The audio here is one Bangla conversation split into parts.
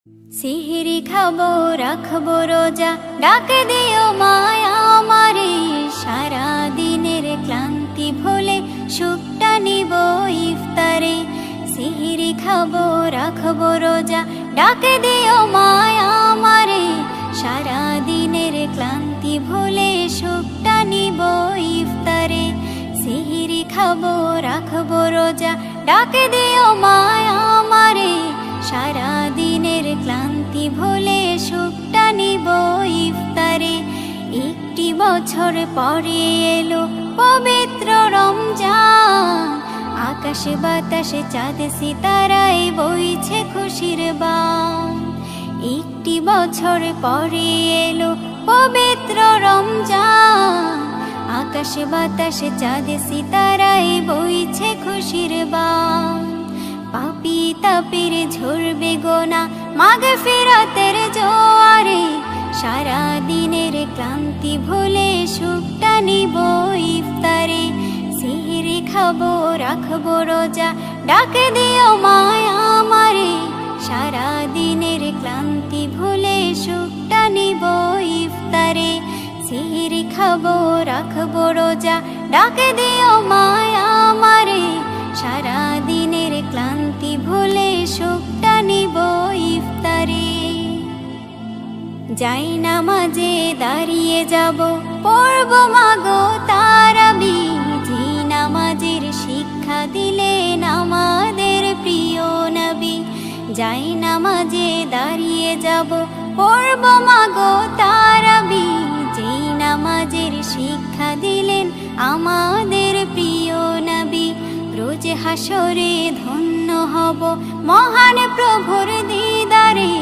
সিহরি খাবো রাখবো রোজা, ডাক দিও মায়া আমারে। সারা দিনের ক্লান্তি ভুলে সুখটা নিব ইফতারে। সিহরি খাবো রাখবো রোজা, ডাক দিও মায়া আমারে। সারা দিনের ক্লান্তি ভুলে সুখটা নিব ইফতারে। সিহরি খাবো রাখবো রোজা, ডাক দিও মায়া আমারে। সারা দিনের ক্লান্তি ভুলে সুখটা নিব ইফতারে। একটি বছর পরে এলো পবিত্র রমজান, আকাশে বাতাসে চাঁদ সিতারায় বইছে খুশির বান। একটি বছর পরে এলো পবিত্র রমজান, আকাশে বাতাসে চাঁদ সিতারায় বইছে খুশির বান। পাপী তাপের ঝরবে গোনা মাগফিরাতের জোয়ারে। সারা দিনের ক্লান্তি ভুলে সুখটা নিব ইফতারে। সিহরি খাবো রাখবো রোজা, ডাক দিও মায়া আমারে। সারা দিনের ক্লান্তি ভুলে সুখটা নিব ইফতারে। সিহরি খাবো রাখবো রোজা, ডাক দিও মায়া আমারে। সারা দিনের ক্লান্তি ভুলে সুখটা নিব ইফতারে। যাই নামাজে দাঁড়িয়ে যাব, পড়ব মাগো তারাবি। যে নামাজের শিক্ষা দিলেন আমাদের প্রিয় নবী। যাই নামাজে দাঁড়িয়ে যাব, পড়ব মাগো তারাবি। যে নামাজের শিক্ষা দিলেন আমাদের প্রিয় নবী। রোজ হাসরে ধন্য হব মহান প্রভুর দিদারে।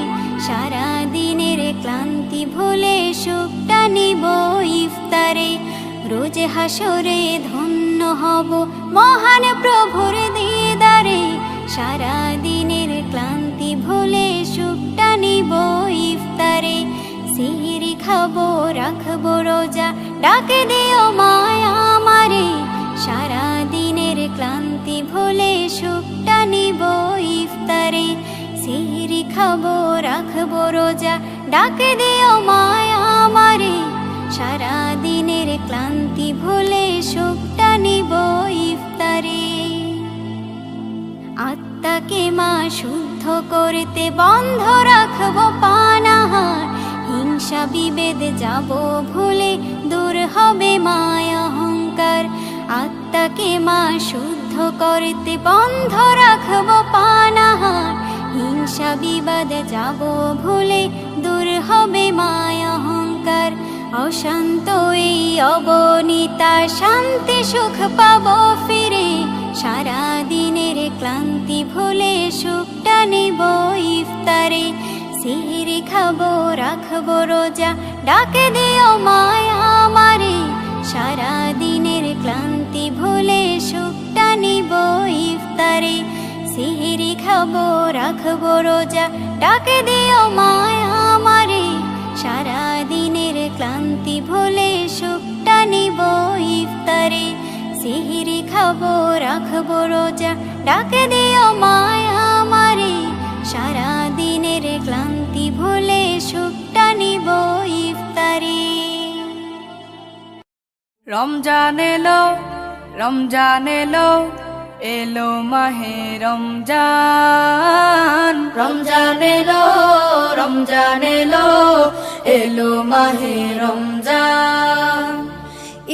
সারা দিনের ক্লান্তি ভুলে সুখটা নিব ইফতারে। রোজ হাসরে ধন্য হব মহান প্রভুর দিদারে। সারা দিনের ক্লান্তি ভুলে সুখটা নিব ইফতারে। সিহরি খাবো রাখবো রোজা, ডাক দিও মায়া আমারে। সারা দিনের ক্লান্তি ভুলে সুখটা নিব ইফতারে। সিহরি খাবো রাখবো রোজা, ডাক দিও মায়া আমারে। সারা দিনের ক্লান্তি ভুলে সুখটা নিব ইফতারে। আত্মাকে মা শুদ্ধ করতে বন্ধ রাখবো পানাহার। হিংসা বিভেদ যাব ভুলে, দূর হবে মায়া অহংকার। আত্মাকে মা শুদ্ধ করতে বন্ধ রাখবো পানাহার। হিংসা বিবাদ যাব ভুলে, দূর হবে মায়া অহংকার। অশান্ত এই অবনীতা শান্তি সুখ পাবো ফিরে। সারা দিনের ক্লান্তি ভুলে সুখটা নিব ইফতারে। সিহরি খাবো রাখবো রোজা, ডাক দিও মায়া আমারে। সারা দিনের ক্লান্তি ভুলে সুখটা নিব ইফতারে। সিহরি খাবো রাখবো রোজা, ডাক দিও মায়া আমারে। সারা দিনের ক্লান্তি ভুলে সুখটা নিব ইফতারে। সিহরি খাবো রাখবো রোজা, ডাক দিও মায়া আমারে। সারা দিনের ক্লান্তি ভুলে সুখটা নিব ইফতারে। রমজান এলো, রমজান এলো, এলো মাহে রমজান। রমজান এলো, রমজান এলো, এলো মাহে রমজান।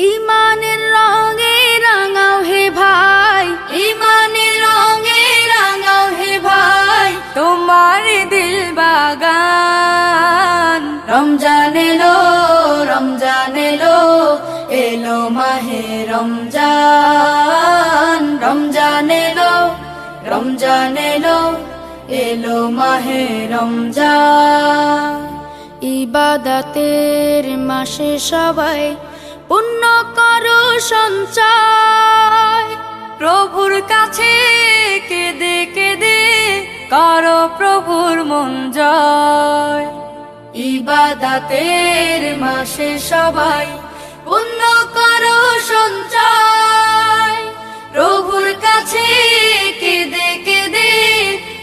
ইমানের রঙে রাঙাও হে ভাই, ইমানের রঙে রাঙাও হে ভাই, তোমার দিল বাগান। রমজান এলো, রমজান এলো, এলো মাহে রমজান। রমজান এলো, রমজান এলো, এলো মাহে রমজান। ইবাদতের মাসে সবাই পুণ্য করো সঞ্চয়। প্রভুর কাছে কেঁদে কেঁদে করো প্রভুর মন জয়। ইবাদতের মাসে সবাই পুণ্য করো সঞ্চয়। প্রভুর কাছে কেঁদে কেঁদে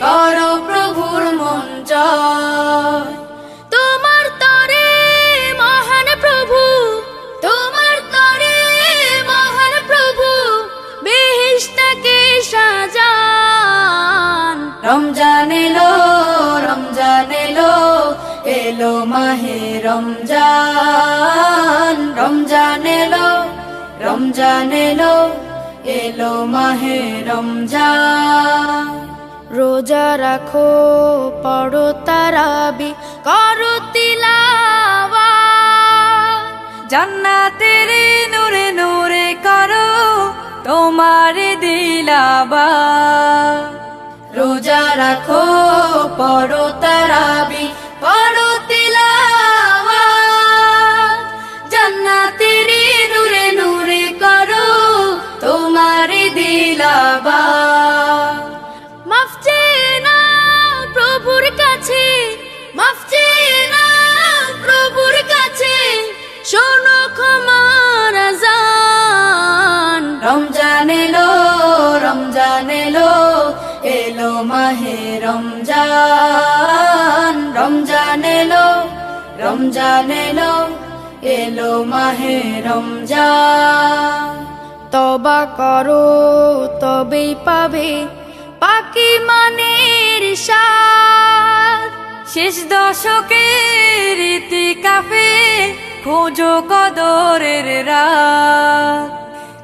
করো প্রভুর মন জয়। সঞ্চয়। তোমার তরে মহান প্রভু, তোমার তরে মহান প্রভু বেহেশতকে সাজান। রমজান এলো, রমজান এলো, এলো মাহে রমজান। রমজান এলো, রমজান এলো, এলো মাহে রমজান। রোজা রাখো, পড়ো তারাবি, করো তিলাওয়াত। জান্নাতের নূরে নূরে করো তোমার দিলাবাত। রোজা রাখো, পড়ো তারাবি, করো তিলাওয়াত। জান্নাতের নূরে নূরে করো তোমার দিলাবাত। মাফ চেয়ে নাও প্রভুর কাছে, মাফ চেয়ে নাও প্রভুর কাছে, শোনো ক্ষমার আযান। রমজান এলো, রমজান এলো, এলো মাহে রমজান। রমজান এলো, রমজান এলো, এলো মাহে রমজান। তওবা করো তবেই পাবে পাকি মানের স্বাদ। শেষ দশকের ইতিকাফে খোঁজো কদরের রাত।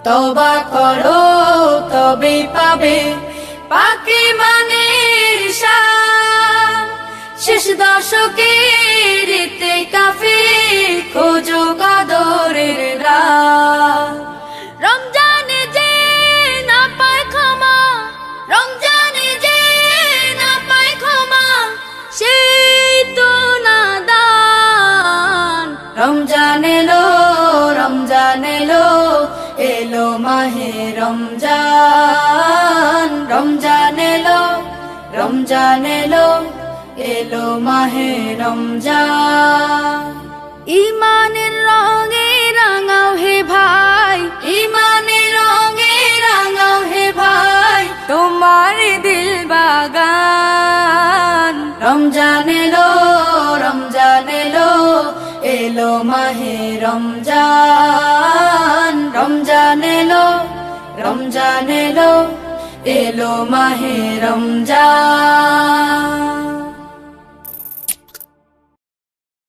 তওবা করো তবেই পাবে পাকি মানের স্বাদ। শেষ দশকের ইতিকাফে খোঁজো কদরের রাত। রমজানে যে না পায় ক্ষমা, রমজানে যে না পায় ক্ষমা, সেই তো নাদান। রমজান এলো, রমজান এলো, এলো মাহে রমজান। রমজান এলো, রমজান এলো, এলো মাহে রমজান। ইমানের রঙে রাঙাও হে ভাই, ইমানের রঙে রাঙাও হে ভাই, তোমার দিল বাগান। রমজান এলো, রমজান এলো, এলো মাহে রমজান। রমজান এলো, রমজান এলো, এলো মাহে রমজান।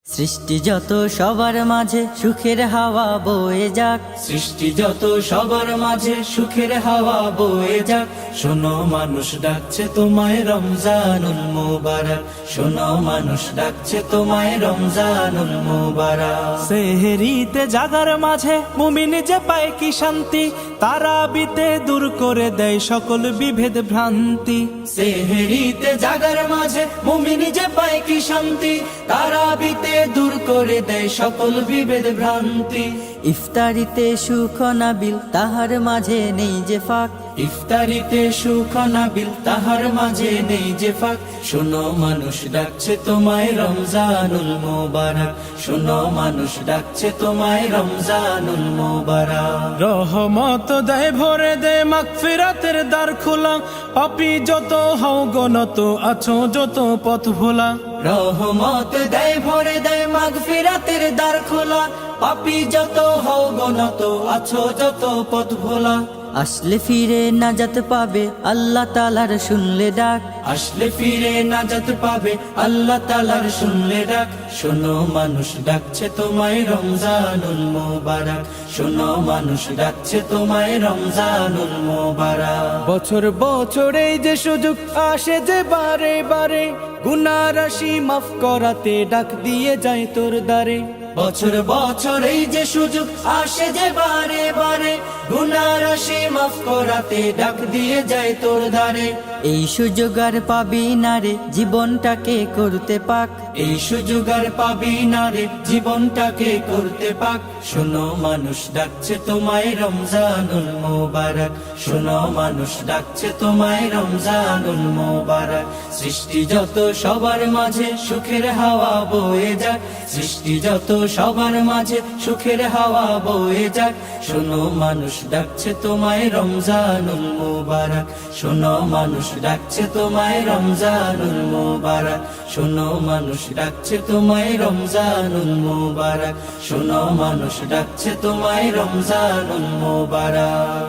সৃষ্টি যত সবার মাঝে সুখের হাওয়া বয়ে যাক, সৃষ্টি যত সবার মাঝে সুখের হাওয়া বয়ে যাক। শোনো মানুষ ডাকছে তোমায় রমজানুল মুবারক, শোনো মানুষ ডাকছে তোমায় রমজানুল মুবারক। সেহরিতে জাগার মাঝে মুমিন যে পায় কি শান্তি, তারাবিতে দূর করে দেয় সকল বিভেদ ভ্রান্তি। সেহরিতে জাগার মাঝে মুমিন যে পায় কি শান্তি, তারাবিতে দূর করে দেয় সকল বিভেদ ভ্রান্তি। ইফতারিতে সুখ নাবিল তাহার মাঝে নেই যে ফাঁক, ইফতারিতে সুখ নাবিল তাহার মাঝে নেই যে ফাঁক। শোনো মানুষ ডাকছে তোমায় রমজানুল মুবারক, শোনো মানুষ ডাকছে তোমায় রমজানুল মুবারক। রহমত দেয় ভরে দেয় মাগফিরাতের দ্বার খোলা, পাপী যত হও গনত আছো যত পথ ভোলা। রহমত দেয় ভরে দেয় মাগফিরাতের দ্বার খোলা, পাপী যত হও গনত আছো যত পথ ভোলা। আসলে ফিরে নাজাত পাবে আল্লাহ তাআলার শুনলে ডাক, আসলে ফিরে নাজাত পাবে আল্লাহ তাআলার শুনলে ডাক। শোনো মানুষ ডাকছে তোমায় রমজানুল মুবারক, শোনো মানুষ ডাকছে তোমায় রমজানুল মুবারক। বছর বছর এই যে সুযোগ আসে যে বারে বারে, গুনাহ রাশি মাফ করাতে ডাক দিয়ে যায় তোর দ্বারে। বছর বছর এই যে সুযোগ আসে যে বারে বারে, গুনাহ রাশি মাফ করাতে ডাক দিয়ে যায় তোর দ্বারে। এই সুযোগ আর পাবি না রে জীবনটাকে করতে পাক, এই সুযোগ আর পাবি না রে জীবনটাকে করতে পাক। শোনো মানুষ ডাকছে তোমায় রমজানুল মুবারক, শোনো মানুষ ডাকছে তোমায় রমজানুল মুবারক। সৃষ্টি যত সবার মাঝে সুখের হাওয়া বয়ে যাক, সৃষ্টি যত সবার মাঝে সুখের হাওয়া বয়ে যাক। শোনো মানুষ ডাকছে তোমায় রমজানুল মুবারক, শোনো মানুষ ডাকছে তোমায় রমজানুল মুবারক, শোনো মানুষ ডাকছে তোমায় রমজানুল মুবারক, শোনো মানুষ ডাকছে তোমায় রমজানুল মুবারক।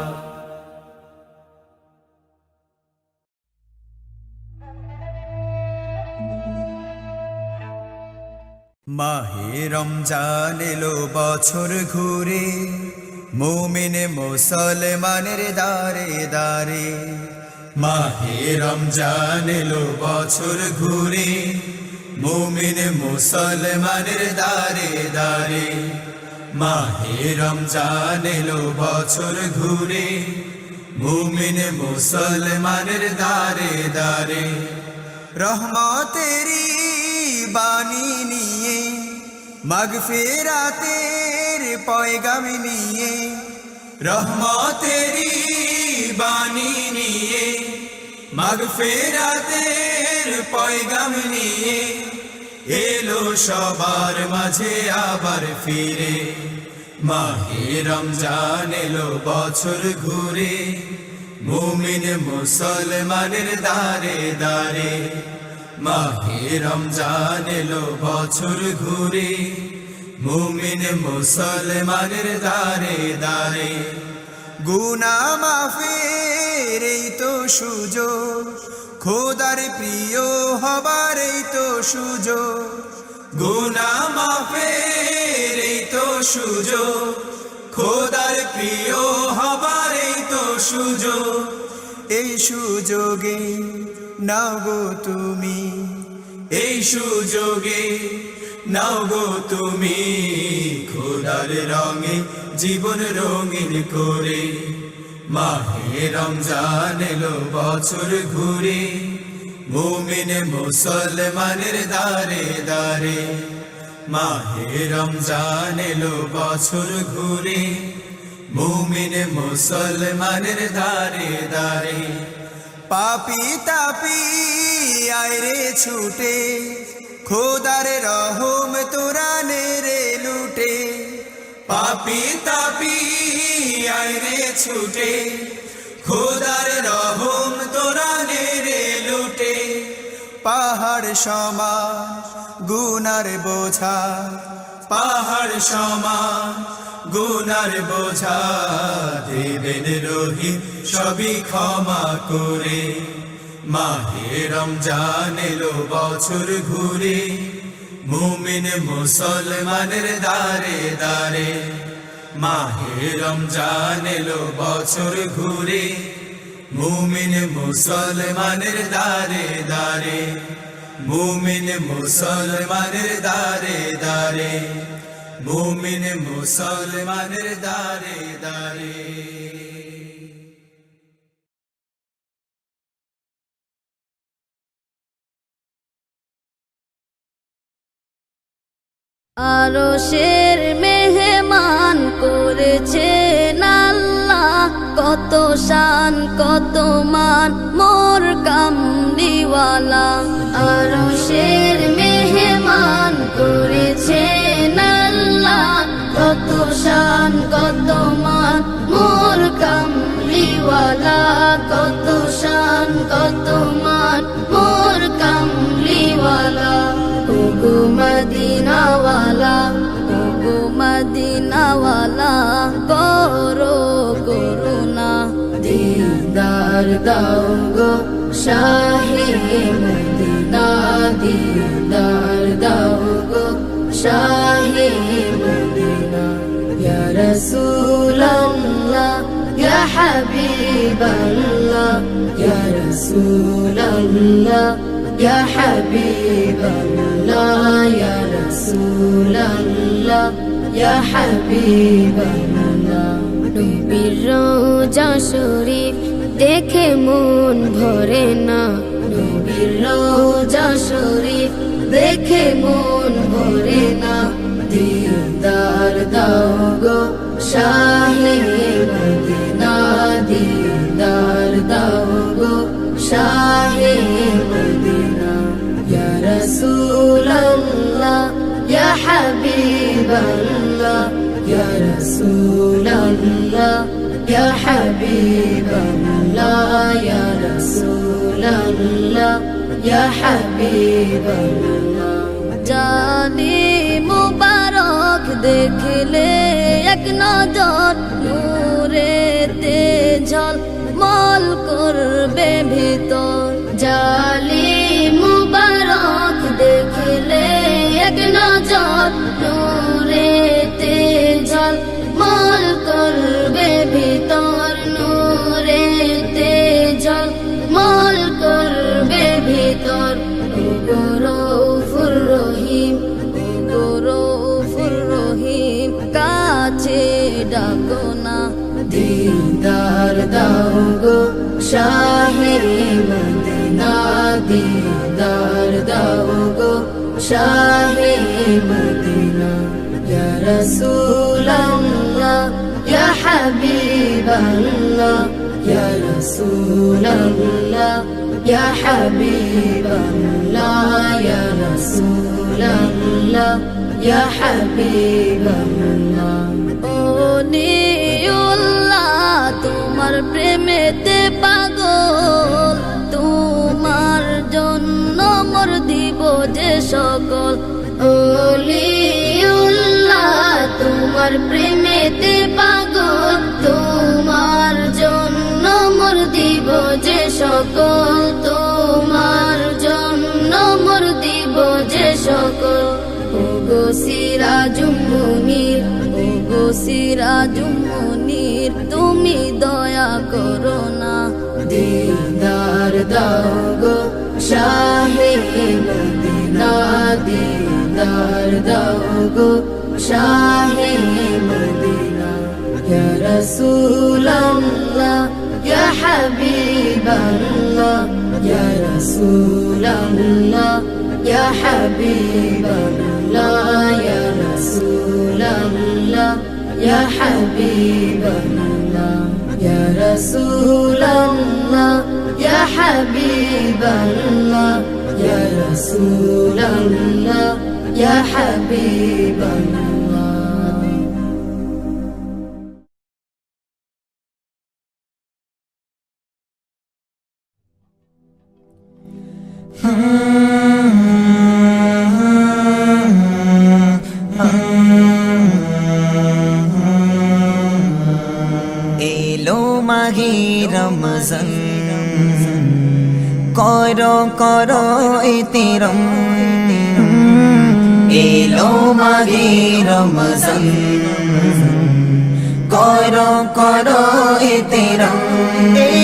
মাহে রমজান এলো বছর ঘুরে, মুমিন মুসলমানের দারে দারে। মাহে রমজান এলো বছর ঘুরে, মুমিন মুসলমানের দারে দারে। মাহে রমজান এলো বছর ঘুরে, মুমিন মুসলমানের দারে দারে। রহমতেরি বাণী নিয়ে, মাগফিরাতের পয়গাম নিয়ে, রহমতেরি বাণী নিয়ে, মাগফিরাতের পয়গাম নিয়ে, এলো সবার মাঝে আবার ফিরে। মাহে রমজান এলো বছর ঘুরে, মুমিন মুসলমানের দারে দারে। মাহে রমজান এলো বছর ঘুরে, মুমিন মুসলমানের দারে দারে। গুনাহ মাফের এই তো সুযোগ, খোদার প্রিয় হবার এই তো সুযোগ। গুনাহ মাফের এই তো সুযোগ, খোদার প্রিয় হবার এই তো সুযোগ। এই সুযোগে নাও গো তুমি, এই সুযোগে নাও গো তুমি, খোদার রঙে জীবন রঙিন করে। মাহে রমজান এলো বছর ঘুরে, মুমিন মুসলমানের দারে দারে। মাহে রমজান এলো বছর ঘুরে, মুমিন মুসলমানের দারে দারে। পাপি তাপি আইরে ছুটে, খোদার রহম তোরা নেরে লুটে। পাপি তাপি আইরে ছুটে, খোদার রহম তোরা নেরে লুটে। পাহাড় সমান গুনার বোঝা, পাহাড় সমান গুনার বোঝা, দেবেন রহিম সবই ক্ষমা করে। মাহে রমজান এলো বছর ঘুরে, মুমিন মুসলমানের দারে দারে। মাহে রমজান এলো বছর ঘুরে, মুমিন মুসলমানের দারে দারে। মুমিন মুসলমানের দারে দারে, মুমিন মুসলমানের দারে দারে। আরশের মেহমান করেছেন আল্লাহ, কত শান কত মান মোর কামলিওয়ালা। আরশের মেহমান করেছেন আল্লাহ, কত শান কত মান মোর কামলিওয়ালা। কত শান কত মান মোর কামলিওয়ালা। ওগো মদিনাওয়ালা, ওগো মদিনাওয়ালা, করো করুণা দিদার দাও গো শাহে মদিনা। দিদার দাও গো শাহে মদিনা। ইয়া রাসূলাল্লাহ ইয়া হাবিবাল্লাহ, ইয়া রাসূলাল্লাহ ইয়া হাবিবাল্লাহ, ইয়া রাসূলাল্লাহ ইয়া হাবিবাল্লাহ। নবীর রওজা শরীফ দেখে মন ভরে না, নবীর রওজা শরীফ দেখে মন ভরে না। দিদার দাও গো শাহে মদিনা। দিদার দাও গো শাহে মদিনা। ইয়া রাসূলাল্লাহ ইয়া হাবিবাল্লাহ, ইয়া রাসূলাল্লাহ ইয়া হাবিবাল্লাহ ইয়া রাসূলাল্লাহ ইয়া হাবিবাল্লাহ জানি মুবারক দেখলে এক নজর নূরেতে ঝলমল করবে ভিতর জালি মুবারক দেখলে এক নজর নূরেতে ঝলমল করবে ভিতর নূরেতে ঝলমল করবে ভিতর গৌরফুর রহিম গৌরফুর রহিম কাছে ডাকো না দিদার দাও গো শাহে মদিনা দিদার দাও গো শাহে মদিনা ইয়া রাসূলাল্লাহ ইয়া হাবিবাল্লাহ ইয়া রাসূলাল্লাহ ইয়া হাবিবাল্লাহ ইয়া রাসূলাল্লাহ ইয়া হাবিবাল্লাহ ও নিউল্লাহ তোমার প্রেমেতে পাগল তোমার জন্য মোর দিব যে সকল ওলিউল্লাহ তোমার প্রেমেতে পাগল তোমার জন্য মোর দিব যে সকল তোমার জন্য মোর দিব যে সকল ওগো সিরাজুম মুনির ওগো সিরাজুম মুনির তুমি দয়া করো না দিদার দাও গো শাহে মদিনা দিদার দাও গো শাহে মদিনা ইয়া রাসূলাল্লাহ ইয়া হাবিবাল্লাহ ইয়া রাসূলাল্লাহ ইয়া হাবিবাল্লাহ ইয়া রাসূলাল্লাহ ইয়া হাবিবাল্লাহ ইয়া রাসূলাল্লাহ ইয়া হাবিবাল্লাহ ইয়া রাসূলাল্লাহ ইয়া হাবিবাল্লাহ এলো মাহে রমজান করো করো ইতিরম এলো মাহে রমজান করো করো ইতিরম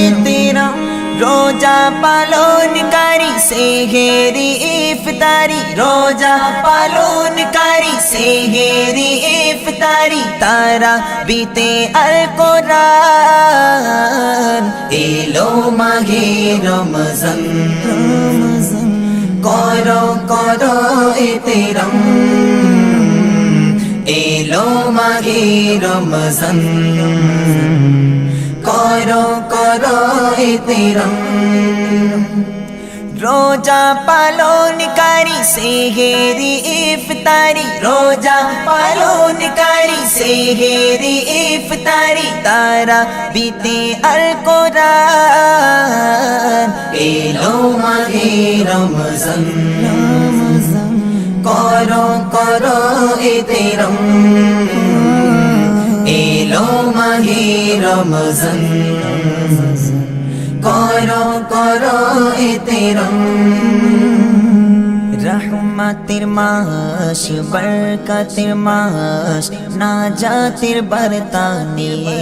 ইতিরম রোজা পালনকারী সেহেরি ইফতারি রোজা পালনকারী সেহেরি ইফতারি তারা বিতে আল কোরআন এলো মাহে রমজান করো করো ইতিরম এলো মাহে রমজান করো করো ইতিরম রোজা পালনকারী সেহেরি ইফতারি রোজা পালনকারী সেহেরি ইফতারি তারা বিতে আল কোরআন এলো মাহে রমজান করো করো ইতিরম এলো মাহে রমজান করো করো ইতিরম রহমতের মাস বরকতের মাস নাজাতের বার্তা নিয়ে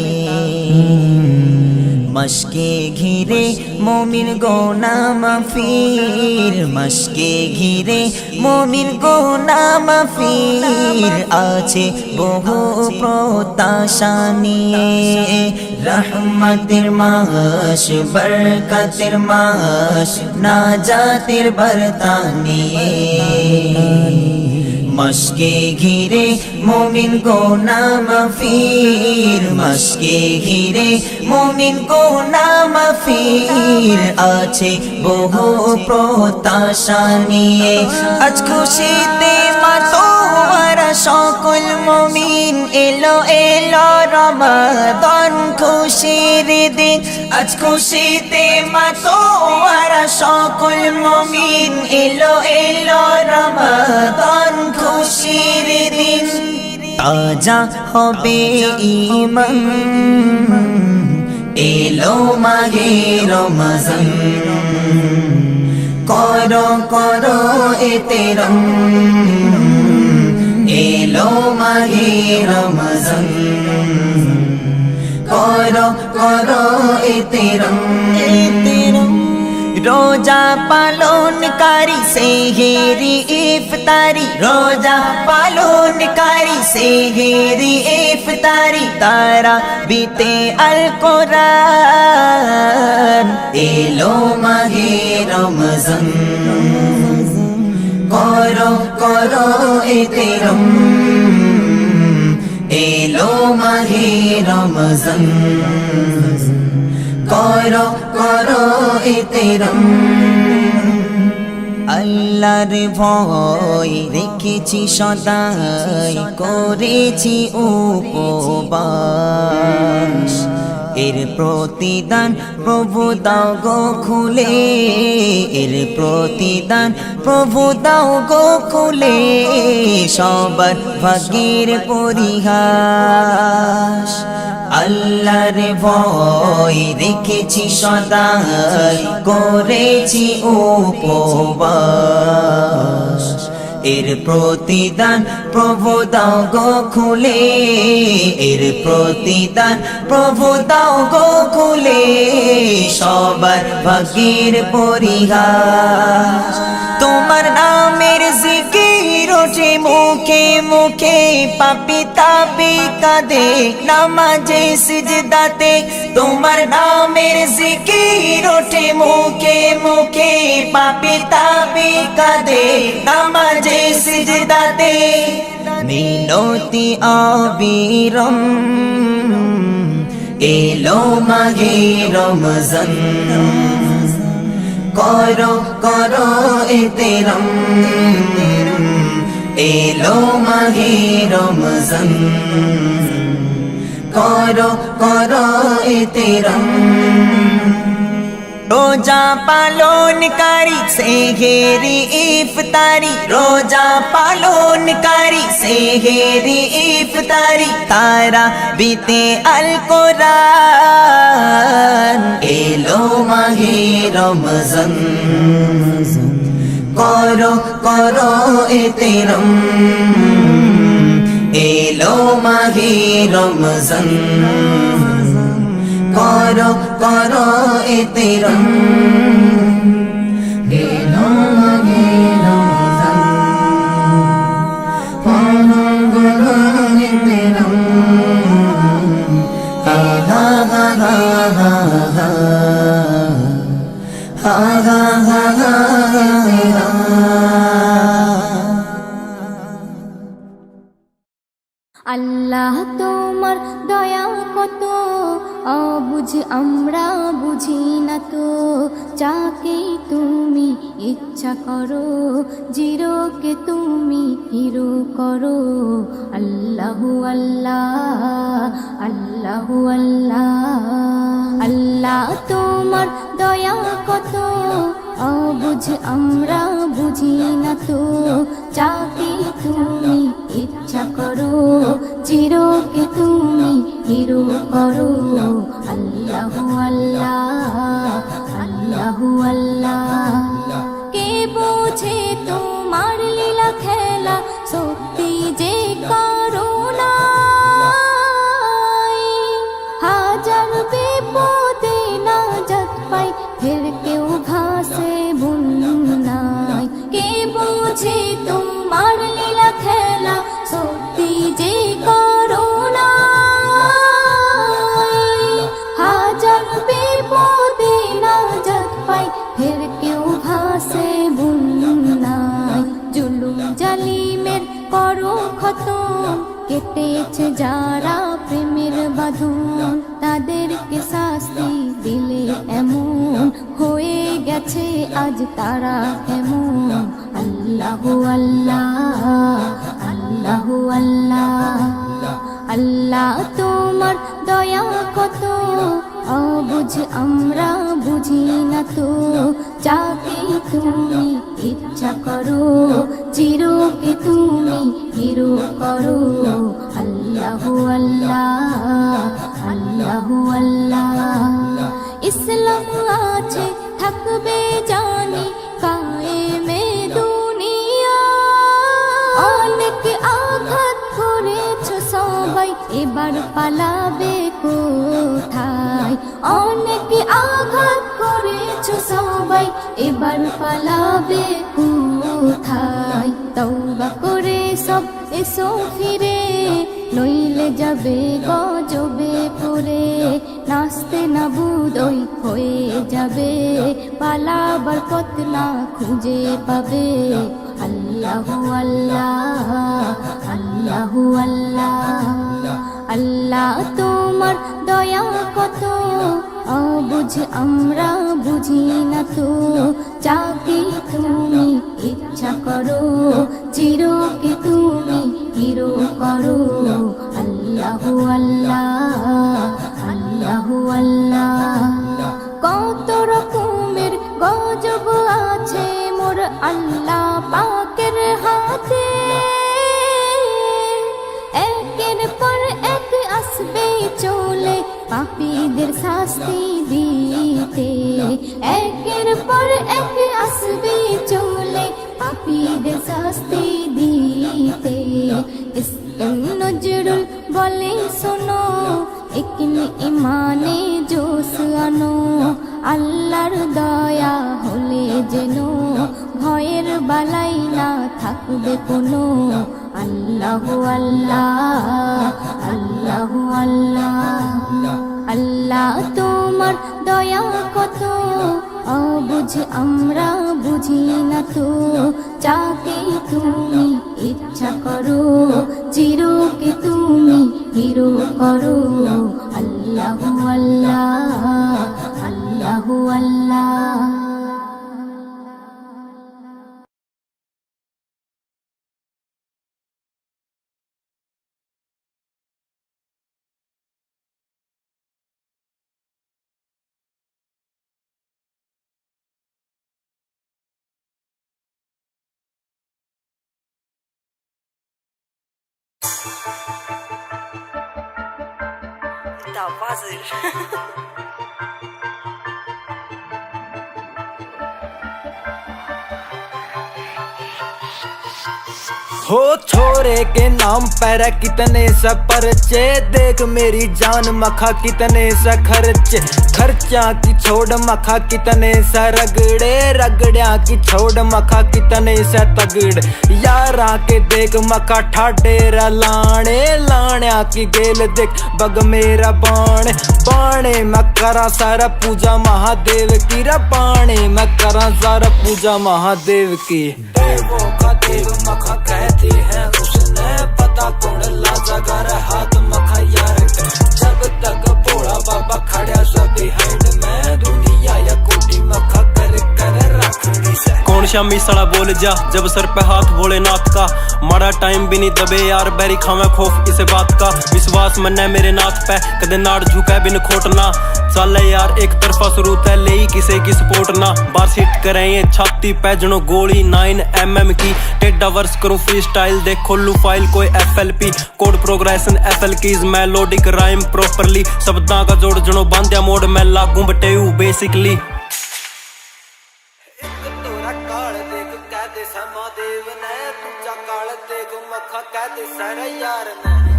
মশকে ঘিরে মুমিন গোনা মাফির মশকে ঘিরে মুমিন গোনা মাফির আছে বহু প্রত্যাশা নিয়ে রহমতের মাস বরকতের মাস নাজাতের বার্তা নিয়ে মশকে ঘিরে মুমিন গোনা মাফির মশকে ঘিরে মুমিন গোনা মাফির আছে বহু প্রত্যাশা নিয়ে আজ খুশিতে মাতো সকল মুমিন এলো এলো রমাদান খুশির দিন আজ খুশিতে মাতোয়ারা সকল মুমিন এলো এলো রমাদান খুশির দিন তাজা হবে ঈমান এলো মাহে রমজান করো করো এতেরম এলো মাহে রমজান করো করো এতেরম রোজা পালনকারী সেহেরি ইফতারি রোজা পালনকারী সেহেরি ইফতারি তারা বিতে আল কোরআন এলো মাহে রমজান করো করো এতেরম এলো মাহে রমজান করো করো এতেরম আল্লাহর ভয় রেখেছি সদাই করেছি উপবাস এর প্রতিদান প্রভু দাও গো খুলে এর প্রতিদান প্রভু দাও গো খুলে সবার ভাগ্যের পরিহাস আল্লাহর ভয় রেখেছি সদাই করেছি উপবাস এর প্রতিদান প্রভু দাও গো খুলে এর প্রতিদান প্রভু দাও গো খুলে সবার ভাগ্যের পরিহাস তোমার নামের জিকির ওঠে মুখে মুখে পাপী তাপী কাঁদে নামাজে সিজদাতে তোমার নামের জিকির ওঠে মুখে মুখে পাপী তাপী কাঁদে নামাজে সিজদাতে মিনতি আবিরম এলো মাহে রমজান করো করো এতেরম এলো মাহে রমজান করো করো এতেরম রোজা পালনকারী সেহেরি ইফতারি রোজা পালনকারী সেহেরি ইফতারি তারা বিতে আল কোরআন এলো মাহে রমজান করো করো এতেরম এলো মাহে রমজান করো করো এতেরম এলো মাহে রমজান করো করো এতেরম হা হা হা হা হা হা হা হা হা হা আল্লাহ তোমার দয়া কত অবুঝ আমরা বুঝি না তো যাকে তুমি ইচ্ছা করো জিরোকে তুমি হিরো করো আল্লাহু আল্লাহ আল্লাহু আল্লাহ আল্লাহ তোমার দয়া কত অবুঝ আমরা বুঝি না তো যাকে তুমি ইচ্ছা করো চিরকে তুমি হিরো করো আল্লাহু আল্লাহ আল্লাহু আল্লাহ কে বোঝে তোমার লীলা খেলা সত্যি যে করুণা হাজার বিপদে নাজাত পাই ফের কেউ ভাসে বন্যায় কে বোঝে তোমার লীলা খেলা সত্যি যে করুণা হাজার বিপদে নাজাত পাই ফের কেউ ভাসে বন্যায় জুলুম জালিমের করো খতম কেটেছে যারা প্রেমের বাঁধন তাদেরকে শাস্তি দিলে এমন হয়ে গেছে আজ তারা এমন আল্লাহু আল্লাহ আল্লাহু বুঝ আমরা বুঝি না তো, যাকে তুমি ইচ্ছা করো চিরকে তুমি হিরো করো। আল্লাহু আল্লাহ আল্লাহু আল্লাহ। ইসলাম আছে থাকবে জানি কায়েমে দুনিয়া। অনেক আঘাত করেছ সবাই, এবার পালাবে কোথায়? অনেক আঘাত করেছ সবাই, এবার পালাবে কোথায়? তওবা করে সব এসো ফিরে, নইলে যাবে গজবে পড়ে। নাচতে না বুদই হয়ে যাবে, পালাবার পথ না খুঁজে পাবে। আল্লাহু আল্লাহ আল্লাহু আল্লাহ। আল্লাহ তোমার দয়া কত, অবুঝ আমরা বুঝি না তো, যাকে তুমি ইচ্ছা করো চিরকে তুমি হিরো করো। আল্লাহু আল্লাহ আল্লাহু আল্লাহ। কত রকমের গজব আছে মোর আল্লাহ পাকের হাতে, একের পর এক আসবে চলে পাপীদের শাস্তি দিতে। একের পর এক আসবে চলে পাপীদের শাস্তি দিতে। নজরুল বলে শোনো, একনি ইমানে জোশ আনো। আল্লাহর দয়া হলে যেন ভয়ের বালাই না থাকবে কোনো। আল্লাহু আল্লাহ আল্লাহু আল্লাহ। আল্লাহ তোমার দয়া কত, অবুঝ আমরা বুঝি না তো, যাকে তুমি ইচ্ছা করো চিরকে তুমি হিরো করো। আল্লাহু আল্লাহ আল্লাহু আল্লাহ। Da puzzle. हो छोरे के नाम पर कितने सा परचे, देख मेरी जान मखा कितने सा खर्चे। खर्चा की छोड़ मखा कितने सा रगड़े, रगड़िया की छोड़ मखा कितने सा तगड़े। यारा के देख मखा ठाडेरा लाने, लाण्या की गेल देख बग मेरा बाण। बाणे मैं करा सारा पूजा महादेव की, रा बाणे मैं करा सारा पूजा महादेव की। देवों का देव मखा कहती है उसने, पता कौन लाजा गर हाथ मखा यार। जब तक भोला बाबा खड़ा सब बिहाइंड में, दुनिया या कोटी मखा कर कर रखनी से। कौन शामी सड़ा बोल जा जब सर पे हाथ भोलेनाथ का, माड़ा टाइम भी नहीं दबे यार बैरी खावे खौफ इसे बात का। विश्वास मन्ने मेरे नाथ पे कदे नाड़ झुका बिन खोटना, चल यार एक तरफा शुरूत है ले किसे की सपोर्ट ना। बार सीट करें ये छाती पे जनो गोली 9mm की, टेढ़ा वर्स करूं फ्री स्टाइल देख खोलू फाइल कोई FLP। Code progression FL keys melodic rhyme properly, शब्दां का जोड़ जनो बांध्या मोड में लागू बटेऊ बेसिकली।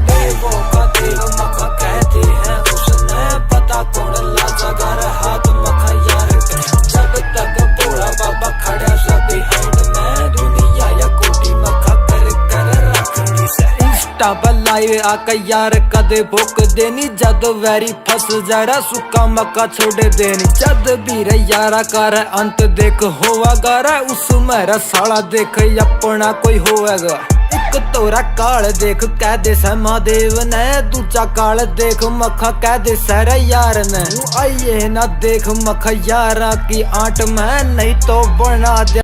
देवों का देव मखा कहती है उसने, पता कौन लाजा गर हाथ मखा यार। जब तक भोला बाबा खड़ा सब बिहाइंड में, दुनिया या कोटी मखा कर कर रखनी से। इंस्टा पर लाइव आका यार कदे भोक देनी, जद वैरी फंस जरा सुक्का मक्का छोड़ देनी। जद भी रे यारा कर अंत देख होवा गारा, उस मेरा साला देख अपना कोई होएगा। एक तोरा काल देख कह दे महादेव ने, दूजा काल देख मखा कह दे सर यार ने। आइए ना देख मखा यारा की आंट में, नहीं तो बना दे